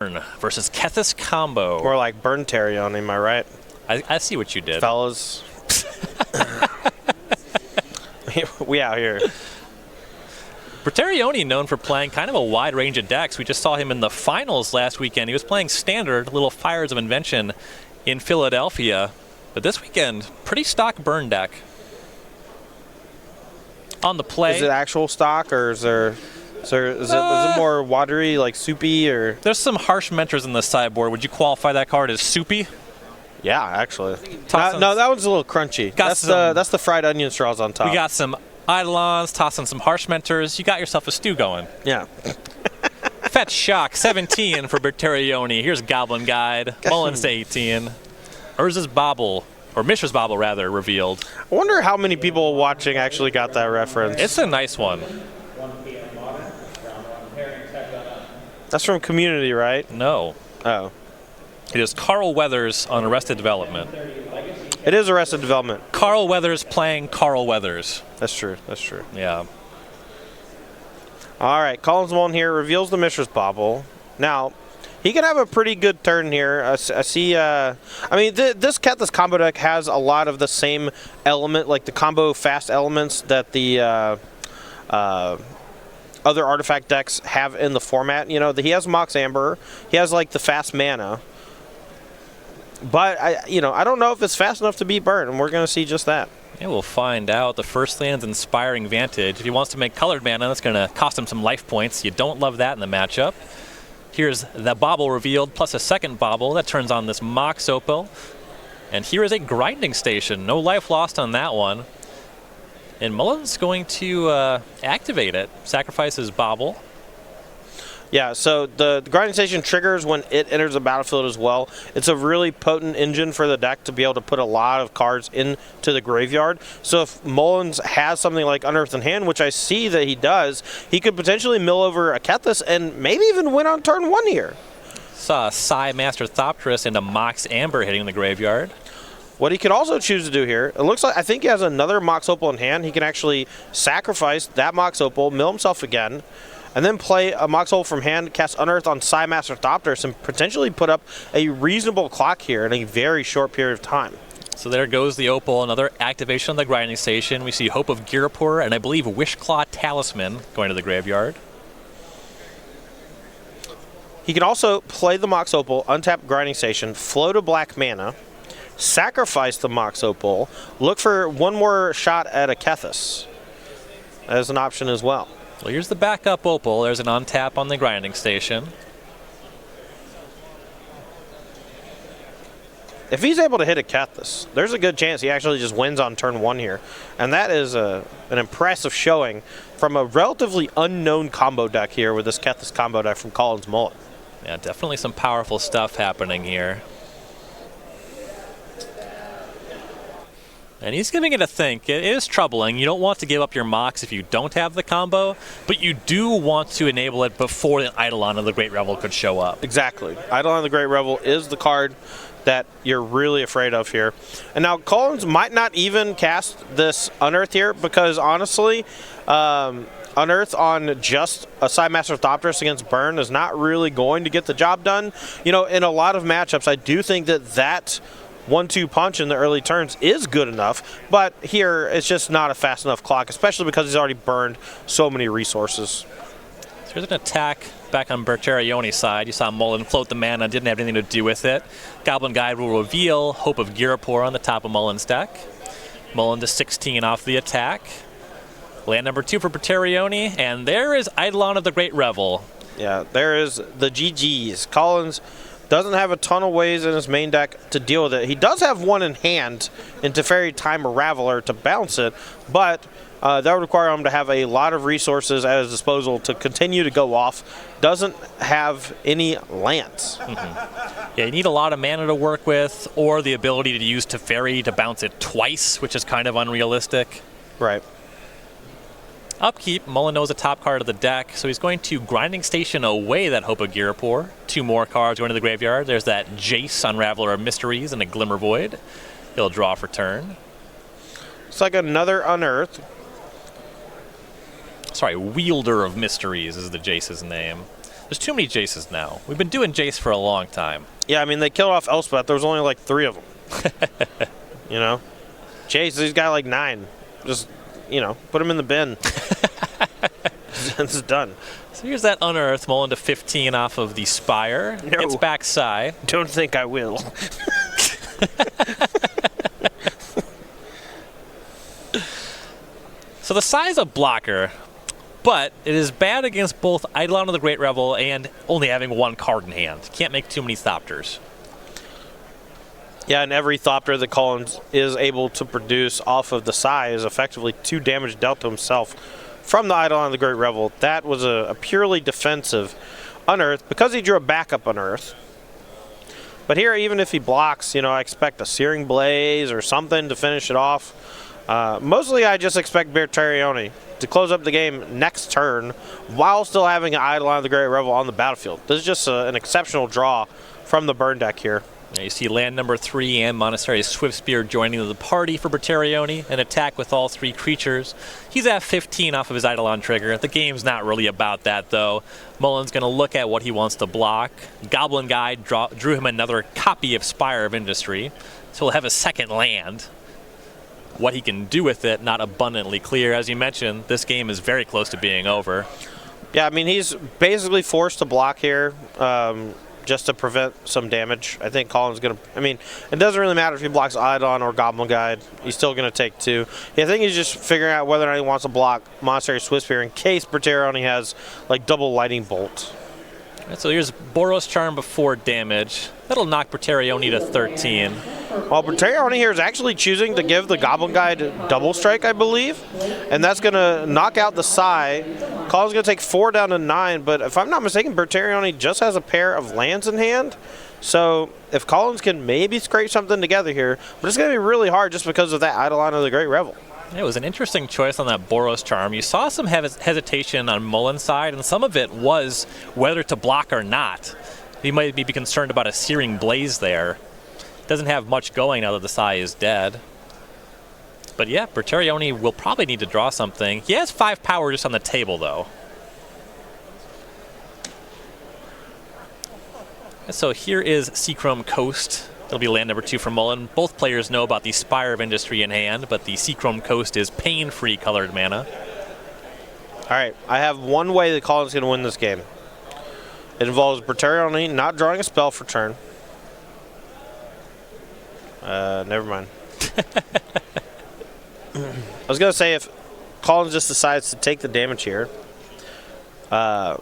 versus Kethis combo. More like Bertarioni, am I right? I see what you did. Fellas. We out here. Bertarioni known for playing kind of a wide range of decks. We just saw him in the finals last weekend. He was playing standard, little Fires of Invention in Philadelphia. But this weekend, pretty stock burn deck. On the play. Is it actual stock, or is it more watery, like soupy, or? There's some harsh mentors in the sideboard. Would you qualify that card as soupy? Yeah, actually. No, that one's a little crunchy. That's the fried onion straws on top. We got some Eidolons, tossing some harsh mentors. You got yourself a stew going. Yeah. Fetch Shock, 17 for Bertarioni. Here's Goblin Guide. Mullen's 18. Urza's Bobble, or Mishra's Bobble, rather, revealed. I wonder how many people watching actually got that reference. It's a nice one. That's from Community, right? No. Oh. It is Carl Weathers on Arrested Development. It is Arrested Development. Carl Weathers playing Carl Weathers. That's true. That's true. Yeah. All right. Collins Mullen here reveals the Mishra's Bobble. Now, he can have a pretty good turn here. I see. I mean, this combo deck has a lot of the same element, like the combo fast elements that the other artifact decks have in the format. You know, he has Mox Amber. He has like the fast mana. But I don't know if it's fast enough to beat Burn, and we're going to see just that. Yeah, we'll find out. The first land's Inspiring Vantage. If he wants to make colored mana, that's going to cost him some life points. You don't love that in the matchup. Here's the Bobble revealed, plus a second Bobble. That turns on this Mox Opal. And here is a Grinding Station. No life lost on that one. And Mullen's going to activate it. Sacrifice his Bobble. Yeah, so the Grinding Station triggers when it enters the battlefield as well. It's a really potent engine for the deck to be able to put a lot of cards into the graveyard. So if Mullins has something like Unearth in hand, which I see that he does, he could potentially mill over a Kethis and maybe even win on turn 1 here. Saw a Psy Master Thopterus and a Mox Amber hitting the graveyard. What he could also choose to do here, it looks like, I think he has another Mox Opal in hand. He can actually sacrifice that Mox Opal, mill himself again, and then play a Mox Opal from hand, cast Unearth on Psy Master Thopterus, and potentially put up a reasonable clock here in a very short period of time. So there goes the Opal, another activation of the Grinding Station. We see Hope of Girapur and I believe Wishclaw Talisman going to the graveyard. He can also play the Mox Opal, untap Grinding Station, float a black mana, sacrifice the Mox Opal, look for one more shot at a Kethis as an option as well. Well, here's the backup Opal. There's an untap on the Grinding Station. If he's able to hit a Kethis, there's a good chance he actually just wins on turn 1 here. And that is an impressive showing from a relatively unknown combo deck here with this Kethis combo deck from Collins Mullen. Yeah, definitely some powerful stuff happening here. And he's giving it a think. It is troubling. You don't want to give up your Mox if you don't have the combo, but you do want to enable it before the Eidolon of the Great Revel could show up. Exactly. Eidolon of the Great Revel is the card that you're really afraid of here. And now Collins might not even cast this Unearth here because honestly, Unearth on just a Psy Master Thopterus against Burn is not really going to get the job done. You know, in a lot of matchups, I do think that 1-2 punch in the early turns is good enough, but here it's just not a fast enough clock, especially because he's already burned so many resources. So here's an attack back on Bertarioni's side. You saw Mullen float the mana, didn't have anything to do with it. Goblin Guide will reveal Hope of Girapur on the top of Mullen's deck. Mullen to 16 off the attack. Land number 2 for Bertarioni, and there is Eidolon of the Great Revel. Yeah, there is the GGs. Collins doesn't have a ton of ways in his main deck to deal with it. He does have one in hand in Teferi Time Raveler to bounce it, but that would require him to have a lot of resources at his disposal to continue to go off. Doesn't have any lands. Yeah, you need a lot of mana to work with, or the ability to use Teferi to bounce it twice, which is kind of unrealistic. Right. Upkeep, Mullen knows the top card of the deck, so he's going to Grinding Station away that Hope of Girapur. 2 more cards going to the graveyard. There's that Jace, Unraveler of Mysteries, and a Glimmer Void. He'll draw for turn. It's like another Unearth. Sorry, Wielder of Mysteries is the Jace's name. There's too many Jaces now. We've been doing Jace for a long time. Yeah, I mean, they killed off Elspeth. There was only like 3 of them. You know? Jace, he's got like 9. Just, you know, put him in the bin. It's done. So here's that Unearth, Mullen to 15 off of the Spire. No. Gets back Psy. Don't think I will. So the Psy is a blocker, but it is bad against both Eidolon of the Great Revel and only having 1 card in hand. Can't make too many Thopters. Yeah, and every Thopter that Collins is able to produce off of the Psy is effectively 2 damage dealt to himself from the Eidolon of the Great Revel. That was a purely defensive Unearth because he drew a backup Unearth. But here, even if he blocks, you know, I expect a Searing Blaze or something to finish it off. Mostly I just expect Bertarioni to close up the game next turn while still having an Eidolon of the Great Revel on the battlefield. This is just an exceptional draw from the burn deck here. Yeah, you see land number 3 and Monastery Swiftspear joining the party for Bertarioni. An attack with all 3 creatures. He's at 15 off of his Eidolon trigger. The game's not really about that, though. Mullen's going to look at what he wants to block. Goblin Guide drew him another copy of Spire of Industry, so he'll have a second land. What he can do with it, not abundantly clear. As you mentioned, this game is very close to being over. Yeah, I mean, he's basically forced to block here just to prevent some damage. I think Colin's going to... I mean, it doesn't really matter if he blocks Eidolon or Goblin Guide. He's still going to take 2. I think he's just figuring out whether or not he wants to block Monastery Swiftspear in case Bertarioni has, like, double Lightning Bolt. Right, so here's Boros Charm before damage. That'll knock Bertarioni to 13. Well, Bertarioni here is actually choosing to give the Goblin Guide double strike, I believe. And that's going to knock out the Psy. Colin's going to take 4 down to 9. But if I'm not mistaken, Bertarioni just has a pair of lands in hand. So if Collins can maybe scrape something together here, but it's going to be really hard just because of that Eidolon of the Great Revel. It was an interesting choice on that Boros Charm. You saw some hesitation on Mullen's side, and some of it was whether to block or not. He might be concerned about a Searing Blaze there. Doesn't have much going now that the Psy is dead. But yeah, Bertarioni will probably need to draw something. He has 5 power just on the table, though. So here is Seachrome Coast. It'll be land number 2 for Mullen. Both players know about the Spire of Industry in hand, but the Seachrome Coast is pain-free colored mana. All right, I have one way that Colin's going to win this game. It involves Bertarioni not drawing a spell for turn. Never mind. I was going to say if Collins just decides to take the damage here, if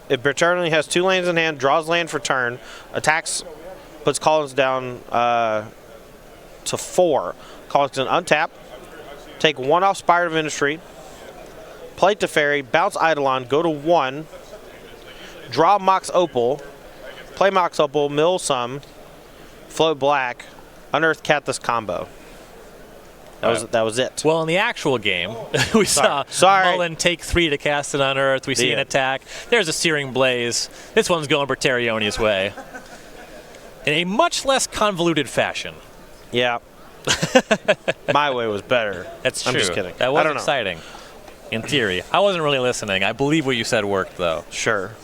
Bertarioni has 2 lands in hand, draws land for turn, attacks, puts Collins down to 4. Collins can untap, take 1 off Spire of Industry, play Teferi, bounce Eidolon, go to 1, draw Mox Opal, play Mox Opal, mill some, float black, unearth Cathis combo. That was it. Well, in the actual game, we saw Mullen take 3 to cast an Unearth. We see an attack. There's a Searing Blaze. This one's going Bertarioni's way. In a much less convoluted fashion. Yeah. My way was better. That's true. I'm just kidding. That was exciting. In theory. I wasn't really listening. I believe what you said worked, though. Sure.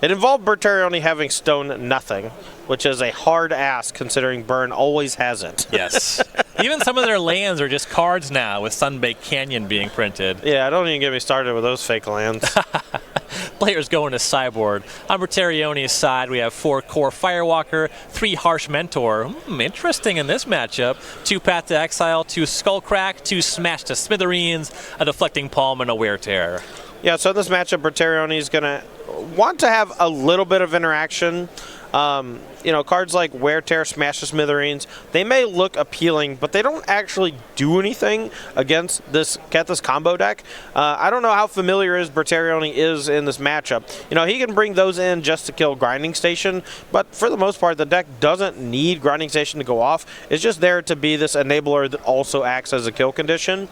It involved Bertarioni having stone nothing, which is a hard ask considering Burn always has it. Yes. Even some of their lands are just cards now with Sunbaked Canyon being printed. Yeah, don't even get me started with those fake lands. Players going to sideboard. On Bertarioni's side, we have 4 Core Firewalker, 3 Harsh Mentor. Interesting in this matchup. 2 Path to Exile, 2 Skullcrack, 2 Smash to Smithereens, a Deflecting Palm, and a Wear Tear. Yeah, so in this matchup, Bertarioni is going to want to have a little bit of interaction. You know, cards like Wear Tear, Smash to Smithereens, they may look appealing, but they don't actually do anything against this Cathis combo deck. I don't know how familiar Bertarioni is in this matchup. You know, he can bring those in just to kill Grinding Station, but for the most part, the deck doesn't need Grinding Station to go off. It's just there to be this enabler that also acts as a kill condition.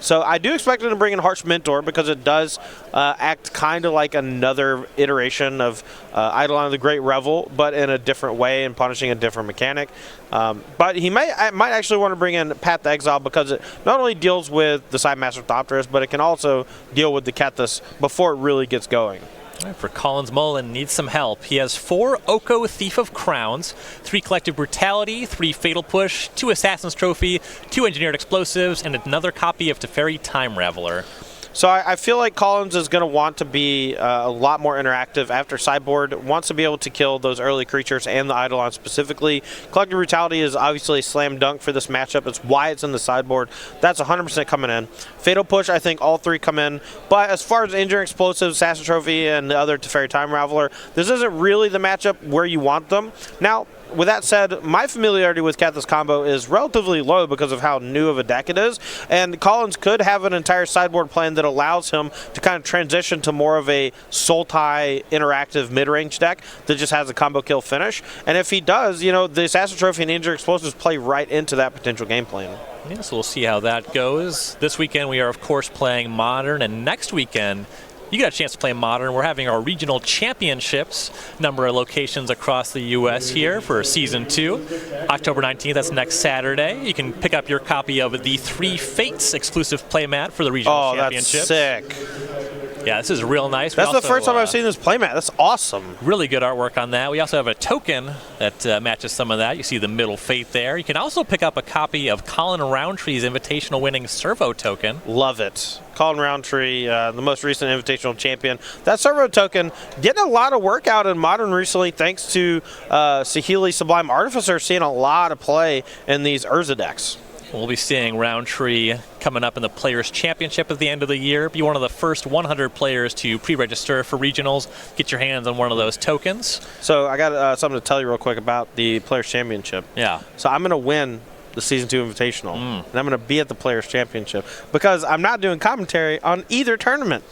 So I do expect him to bring in Harsh Mentor because it does act kind of like another iteration of Eidolon of the Great Revel, but in a different way and punishing a different mechanic. But he might actually want to bring in Path to Exile because it not only deals with the Sidemaster Thopterus, but it can also deal with the Kethis before it really gets going. For Collins, Mullen needs some help. He has 4 Oko Thief of Crowns, 3 Collective Brutality, 3 Fatal Push, 2 Assassin's Trophy, 2 Engineered Explosives, and another copy of Teferi Time Raveler. So I feel like Collins is going to want to be a lot more interactive after sideboard, wants to be able to kill those early creatures and the Eidolon specifically. Collective Brutality is obviously a slam dunk for this matchup. It's why it's in the sideboard. That's 100% coming in. Fatal Push, I think all 3 come in. But as far as Engineering Explosives, Assassin Trophy, and the other Teferi Time Raveler, this isn't really the matchup where you want them. Now, with that said, my familiarity with Kethis combo is relatively low because of how new of a deck it is, and Collins could have an entire sideboard plan that allows him to kind of transition to more of a Sultai interactive mid-range deck that just has a combo kill finish. And if he does, you know, the Assassin Trophy and Engineered Explosives play right into that potential game plan. Yeah, so we'll see how that goes. This weekend we are, of course, playing Modern, and next weekend you got a chance to play Modern. We're having our regional championships, number of locations across the U.S. here for Season 2. October 19th, that's next Saturday. You can pick up your copy of the 3 Fates exclusive playmat for the regional championships. Oh, that's sick. Yeah, this is real nice. That's the first time I've seen this playmat. That's awesome. Really good artwork on that. We also have a token that matches some of that. You see the middle fate there. You can also pick up a copy of Colin Roundtree's invitational winning servo token. Love it. Colin Roundtree, the most recent invitational champion. That servo token getting a lot of work out in Modern recently thanks to Saheeli Sublime Artificer seeing a lot of play in these Urza decks. We'll be seeing Roundtree coming up in the Players' Championship at the end of the year. Be one of the first 100 players to pre-register for regionals. Get your hands on one of those tokens. So I got something to tell you real quick about the Players' Championship. Yeah. So I'm going to win the Season 2 Invitational, and I'm going to be at the Players' Championship because I'm not doing commentary on either tournament.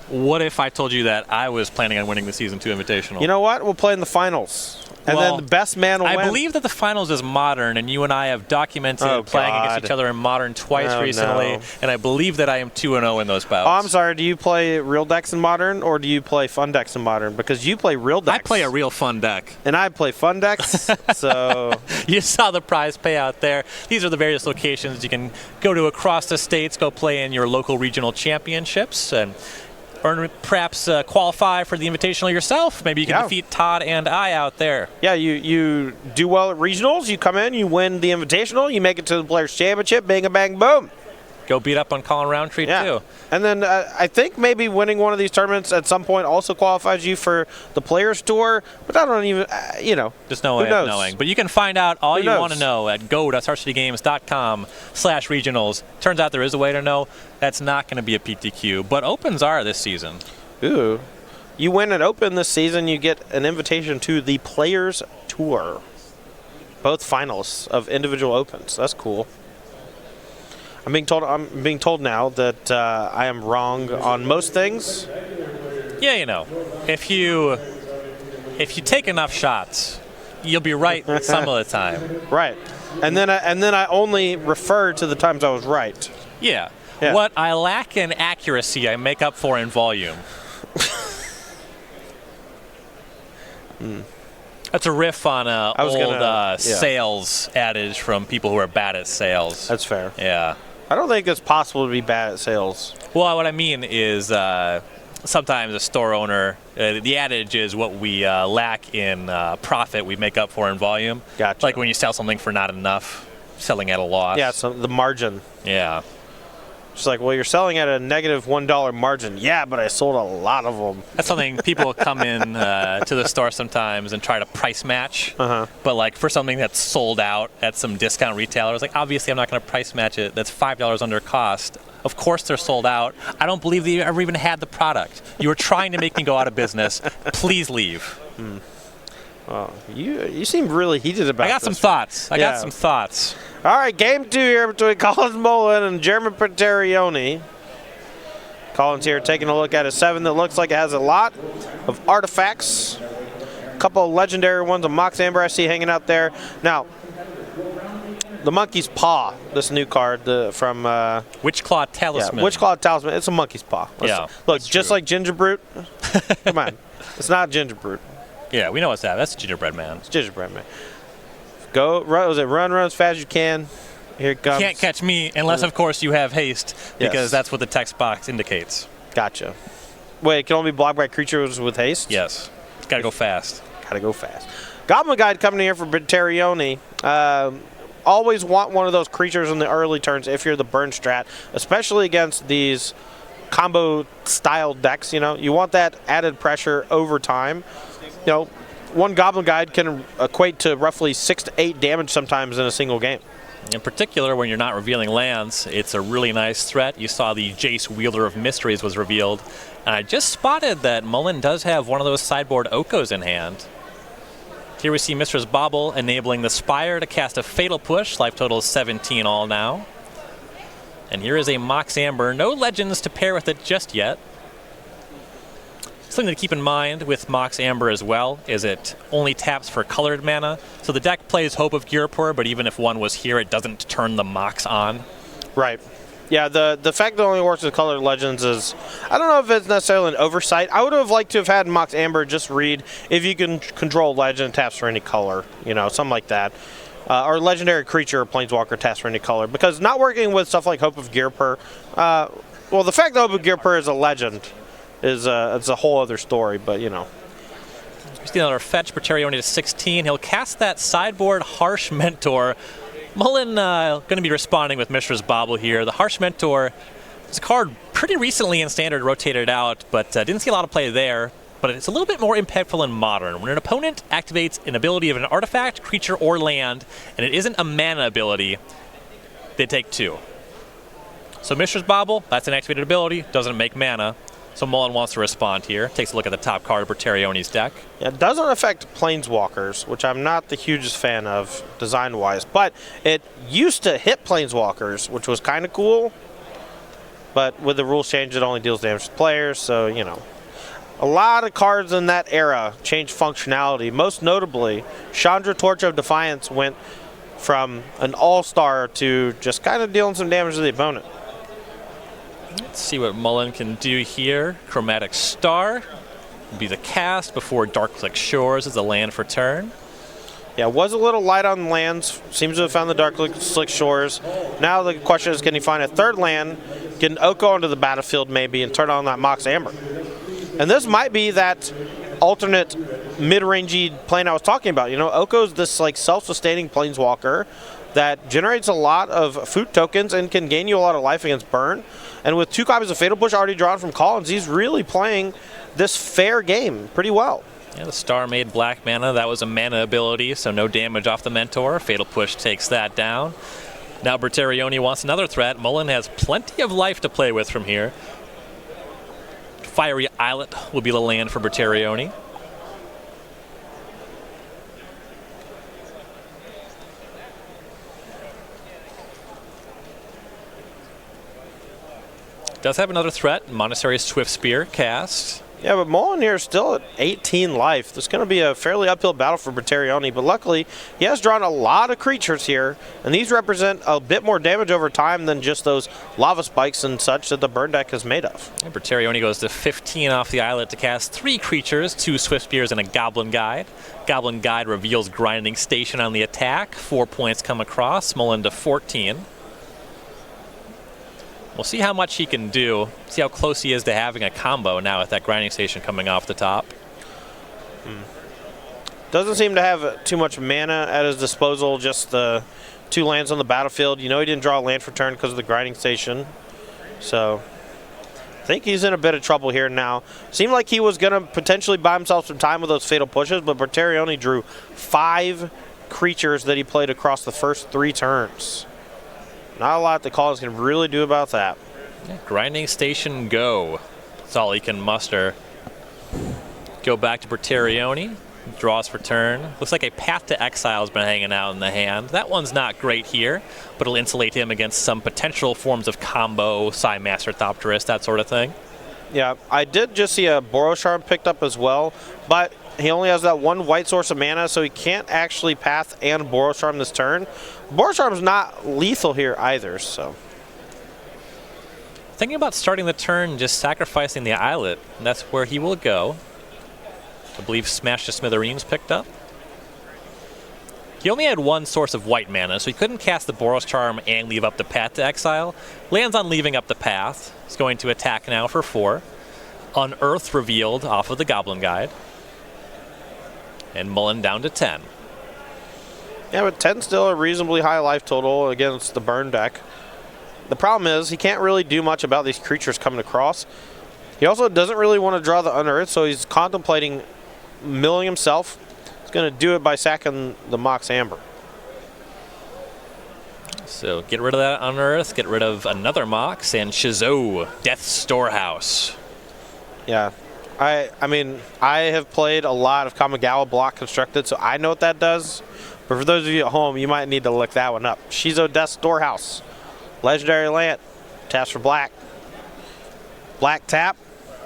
What if I told you that I was planning on winning the Season 2 Invitational? You know what? We'll play in the finals. And then the best man will win. I believe that the finals is Modern, and you and I have documented playing against each other in Modern twice recently, and I believe that I am 2-0 in those bouts. Oh, I'm sorry. Do you play real decks in Modern, or do you play fun decks in Modern? Because you play real decks. I play a real fun deck. And I play fun decks, so... You saw the prize payout there. These are the various locations you can go to across the states, go play in your local regional championships, and perhaps qualify for the Invitational yourself. Maybe you can defeat Todd and I out there. Yeah, you do well at regionals, you come in, you win the Invitational, you make it to the Players' Championship, bang, bang, boom. Go beat up on Colin Roundtree, too. And then I think maybe winning one of these tournaments at some point also qualifies you for the Players' Tour, but I don't even, There's no way of knowing. But you can find out all you want to know at go.starcitygames.com/regionals. Turns out there is a way to know. That's not going to be a PTQ, but Opens are this season. Ooh. You win an Open this season, you get an invitation to the Players' Tour. Both finalists of individual Opens. That's cool. I'm being told now that I am wrong on most things. Yeah, you know, if you take enough shots, you'll be right some of the time. Right, and then I only refer to the times I was right. Yeah. What I lack in accuracy, I make up for in volume. That's a riff on an old sales adage from people who are bad at sales. That's fair. Yeah. I don't think it's possible to be bad at sales. Well, what I mean is sometimes a store owner, the adage is what we lack in profit, we make up for in volume. Gotcha. Like when you sell something for not enough, selling at a loss. Yeah, so the margin. Yeah. It's like, well, you're selling at a negative $1 margin. Yeah, but I sold a lot of them. That's something people come in to the store sometimes and try to price match. But like for something that's sold out at some discount retailer, it's like, obviously I'm not going to price match it. That's $5 under cost. Of course they're sold out. I don't believe that you ever even had the product. You were trying to make me go out of business. Please leave. Oh, you seem really heated about this. I got some thoughts. I got some thoughts. All right, game 2 here between Collins Mullen and Jeremy Bertarioni. Collins here taking a look at a 7 that looks like it has a lot of artifacts. A couple of legendary ones, a Mox Amber I see hanging out there. Now, the Monkey's Paw, this new card from Witchclaw Talisman. Yeah, Witchclaw Talisman. It's a Monkey's Paw. Look, just like Ginger Brute. Come on. It's not Ginger Brute. Yeah, we know what's that. That's Gingerbread Man. It's Gingerbread Man. Go, run as fast as you can. Here it comes. Can't catch me unless, of course, you have haste, because that's what the text box indicates. Gotcha. Wait, it can only be blocked by creatures with haste? Yes. It's got to go fast. Got to go fast. Goblin Guide coming in here for Bertarioni. Always want one of those creatures in the early turns if you're the burn strat, especially against these combo-style decks. You know, you want that added pressure over time. You know, one Goblin Guide can equate to roughly 6 to 8 damage sometimes in a single game. In particular, when you're not revealing lands, it's a really nice threat. You saw the Jace Wielder of Mysteries was revealed. And I just spotted that Mullen does have one of those sideboard Okos in hand. Here we see Mistress Bauble enabling the Spire to cast a Fatal Push. Life total is 17 all now. And here is a Mox Amber. No legends to pair with it just yet. Something to keep in mind with Mox Amber as well is it only taps for colored mana. So the deck plays Hope of Girapur, but even if one was here, it doesn't turn the Mox on. Right. Yeah, the fact that it only works with colored legends is, I don't know if it's necessarily an oversight. I would have liked to have had Mox Amber just read if you can control legend taps for any color, you know, something like that. Or legendary creature or planeswalker taps for any color. Because not working with stuff like Hope of Girapur, well, the fact that Hope of Girapur is a legend is it's a whole other story, but you know. We see another fetch, Bertarioni to 16. He'll cast that sideboard Harsh Mentor. Mullen going to be responding with Mistress Bauble here. The Harsh Mentor is a card pretty recently in Standard rotated out, but didn't see a lot of play there. But it's a little bit more impactful in Modern. When an opponent activates an ability of an artifact, creature, or land, and it isn't a mana ability, they take 2. So Mistress Bauble, that's an activated ability, doesn't make mana. So Mullen wants to respond here. Takes a look at the top card of Bertarioni's deck. Yeah, it doesn't affect Planeswalkers, which I'm not the hugest fan of design-wise. But it used to hit Planeswalkers, which was kind of cool. But with the rules change, it only deals damage to players, so, you know. A lot of cards in that era changed functionality. Most notably, Chandra Torch of Defiance went from an all-star to just kind of dealing some damage to the opponent. Let's see what Mullen can do here. Chromatic Star would be the cast before Darkclick Shores is the land for turn. Yeah, was a little light on lands. Seems to have found the Darkclick Shores. Now the question is, can he find a third land, get an Oko onto the battlefield maybe, and turn on that Mox Amber? And this might be that alternate mid-rangey plane I was talking about. You know, Oko's this like self-sustaining planeswalker that generates a lot of food tokens and can gain you a lot of life against burn. And with 2 copies of Fatal Push already drawn from Collins, he's really playing this fair game pretty well. Yeah, the Star made black mana. That was a mana ability, so no damage off the Mentor. Fatal Push takes that down. Now Bertarioni wants another threat. Mullen has plenty of life to play with from here. Fiery Islet will be the land for Bertarioni. Does have another threat, Monastery Swift Spear cast. Yeah, but Mullen here is still at 18 life. This is going to be a fairly uphill battle for Bertarioni, but luckily he has drawn a lot of creatures here, and these represent a bit more damage over time than just those lava spikes and such that the burn deck is made of. And Bertarioni goes to 15 off the islet to cast 3 creatures, 2 Swift Spears and a Goblin Guide. Goblin Guide reveals Grinding Station on the attack. 4 points come across, Mullen to 14. We'll see how much he can do, see how close he is to having a combo now with that Grinding Station coming off the top. Doesn't seem to have too much mana at his disposal, just the 2 lands on the battlefield. You know he didn't draw a land for turn because of the Grinding Station. So I think he's in a bit of trouble here now. Seemed like he was going to potentially buy himself some time with those Fatal Pushes, but Bertarioni drew 5 creatures that he played across the first 3 turns. Not a lot that Collins can really do about that. Yeah, Grinding Station go. That's all he can muster. Go back to Bertarioni. Draws for turn. Looks like a Path to Exile has been hanging out in the hand. That one's not great here, but it'll insulate him against some potential forms of combo, Psy Master Thopterist, that sort of thing. Yeah, I did just see a Boros Charm picked up as well, but he only has that one white source of mana, so he can't actually path and Boros Charm this turn. Boros Charm's not lethal here either, so. Thinking about starting the turn, just sacrificing the Islet, and that's where he will go. I believe Smash to Smithereens picked up. He only had one source of white mana, so he couldn't cast the Boros Charm and leave up the path to exile. Lands on leaving up the path. He's going to attack now for 4. Unearth revealed off of the Goblin Guide. And Mullen down to 10. Yeah, but 10's still a reasonably high life total against the burn deck. The problem is he can't really do much about these creatures coming across. He also doesn't really want to draw the Unearth, so he's contemplating milling himself. He's going to do it by sacking the Mox Amber. So get rid of that Unearth, get rid of another Mox, and Shizo, Death's Storehouse. Yeah. I mean, I have played a lot of Kamigawa block constructed, so I know what that does. But for those of you at home, you might need to look that one up. Shizo, Death's Storehouse. Legendary land. Taps for black. Black tap.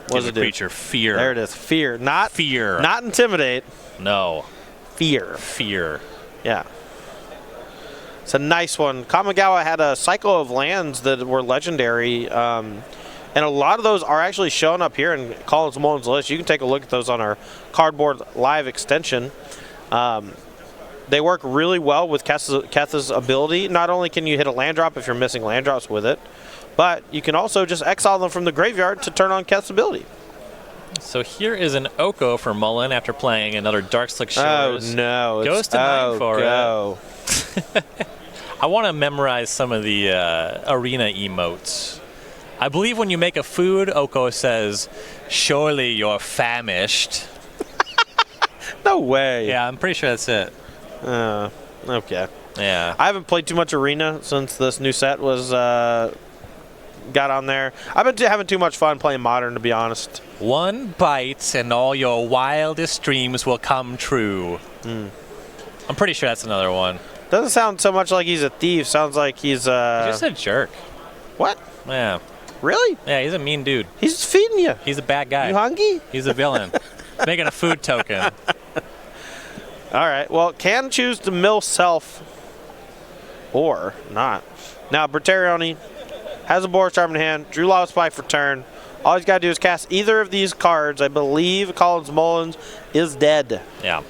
What does it do? Creature fear. There it is. Fear. Not fear. Not intimidate. No. Fear. Fear. Yeah. It's a nice one. Kamigawa had a cycle of lands that were legendary, and a lot of those are actually shown up here in Collins Mullen's list. You can take a look at those on our Cardboard Live extension. They work really well with Ketha's ability. Not only can you hit a land drop if you're missing land drops with it, but you can also just exile them from the graveyard to turn on Ketha's ability. So here is an Oko for Mullen after playing another Darkslick Shores. Oh, no. Goes to 9 for go. it. I want to memorize some of the arena emotes. I believe when you make a food, Oko says, "Surely you're famished." No way. Yeah, I'm pretty sure that's it. Okay. Yeah. I haven't played too much Arena since this new set was got on there. I've been having too much fun playing Modern, to be honest. One bite and all your wildest dreams will come true. I'm pretty sure that's another one. Doesn't sound so much like he's a thief. Sounds like he's He's just a jerk. What? Yeah. Really? Yeah, he's a mean dude. He's just feeding you. He's a bad guy. You hungry? He's a villain. Making a food token. All right. Well, can choose to mill self or not. Now, Bertarioni has a Boros Charm in hand. Drew Lava Spike for turn. All he's got to do is cast either of these cards. I believe Collins Mullins is dead. Yeah.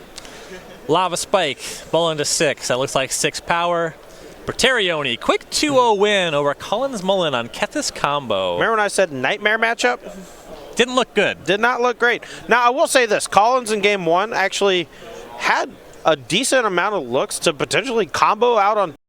Lava Spike, Mullen to 6. That looks like 6 power. Bertarioni, quick 2-0 win over Collins Mullen on Ketha's combo. Remember when I said nightmare matchup? Didn't look good. Did not look great. Now, I will say this. Collins in game 1 actually had a decent amount of looks to potentially combo out on